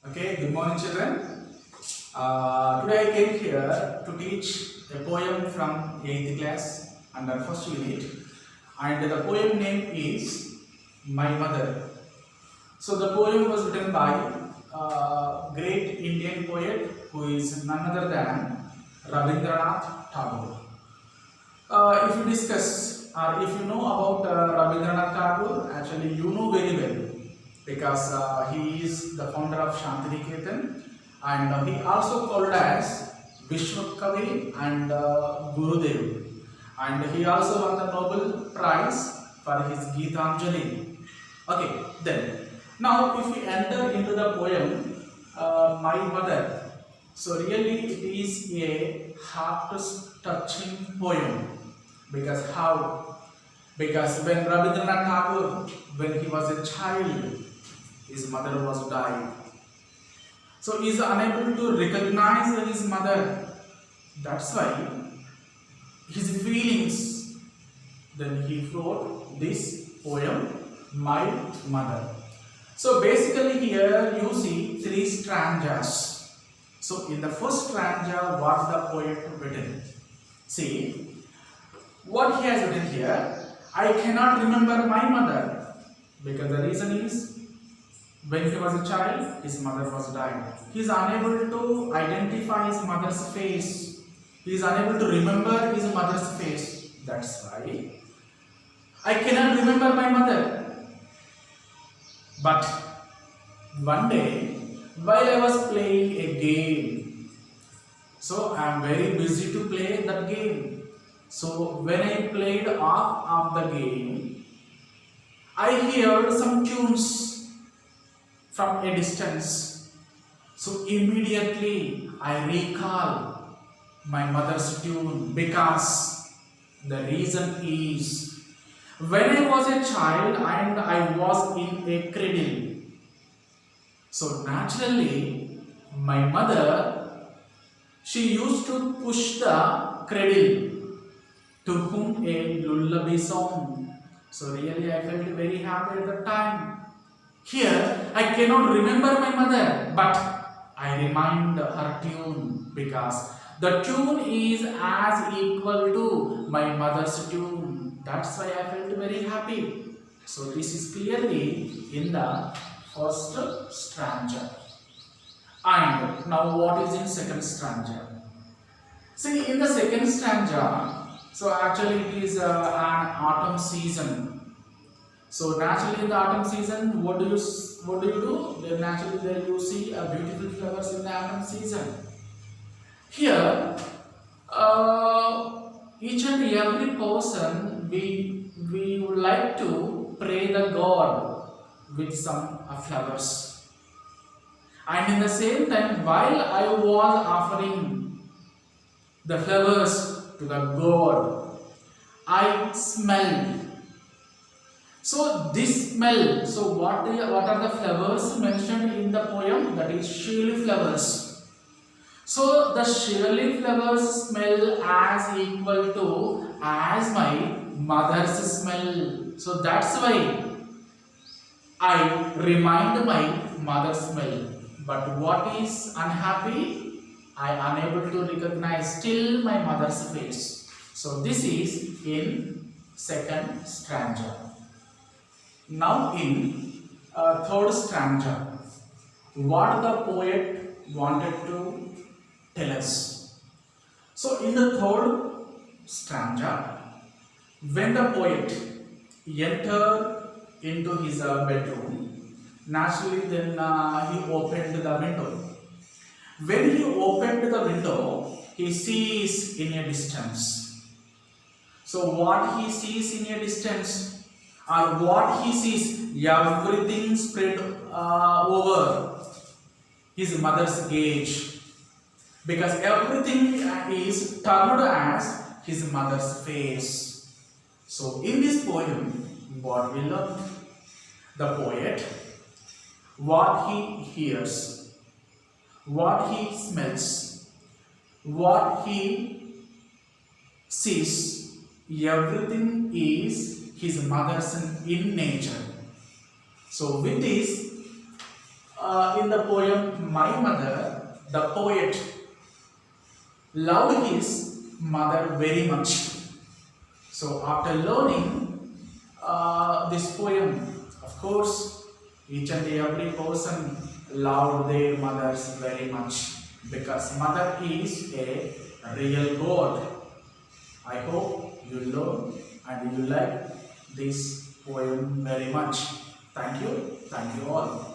Okay, good morning children. Today I came here to teach a poem from 8th class under first unit, and the poem name is My Mother. So the poem was written by great Indian poet who is none other than Rabindranath Tagore. If you discuss or if you know about Rabindranath Tagore, actually you know very well because he is the founder of Shantiniketan, and he also called as Vishwakavi and Gurudev, and he also won the Nobel Prize for his Geetanjali. Okay, then now if we enter into the poem My Mother, so really it is a heart-touching poem. Because how? Because when Rabindranath Tagore, when he was a child, his mother was died. So he is unable to recognize his mother. That's why his feelings. Then he wrote this poem, My Mother. So basically here you see three stanzas. So in the first stanza, what the poet written? See. What he has written here, I cannot remember my mother, because the reason is when he was a child, his mother was died. He is unable to identify his mother's face. He is unable to remember his mother's face. That's why I cannot remember my mother. But one day, while I was playing a game, so I am very busy to play that game. So when I played off of the game, I heard some tunes from a distance. So immediately I recall my mother's tune, because the reason is when I was a child and I was in a cradle. So naturally my mother, she used to push the cradle to whom a lullaby song. So really I felt very happy at the time. Here I cannot remember my mother, but I remind her tune, because the tune is as equal to my mother's tune. That's why I felt very happy. So this is clearly in the first stanza. And now what is in second stanza? See, in the second stanza, so actually it is an autumn season. So naturally in the autumn season, what do you do? Then naturally there you see beautiful flowers in the autumn season. Here, each and every person we would like to pray the God with some flowers. And in the same time, while I was offering the flowers to the God, I smelled. So this smell, so what are the flowers mentioned in the poem? That is Shirley flowers. So the Shirley flowers smell as equal to as my mother's smell. So that's why I remind my mother's smell. But what is unhappy? I am unable to recognize still my mother's face. So this is in second stanza. Now in third stanza, what the poet wanted to tell us. So in the third stanza, when the poet entered into his bedroom, naturally then he opened the window. When he opened the window, he sees in a distance. So what he sees in a distance, or what he sees, everything spread over his mother's gaze, because everything is turned as his mother's face. So in this poem, what we learn? The poet, what he hears, what he smells, what he sees, everything is his mother's in nature. So with this, in the poem My Mother, the poet loved his mother very much. So after learning this poem, of course, each and every person loved their mothers very much because mother is a real God. I hope you learn and you like this poem very much. Thank you all.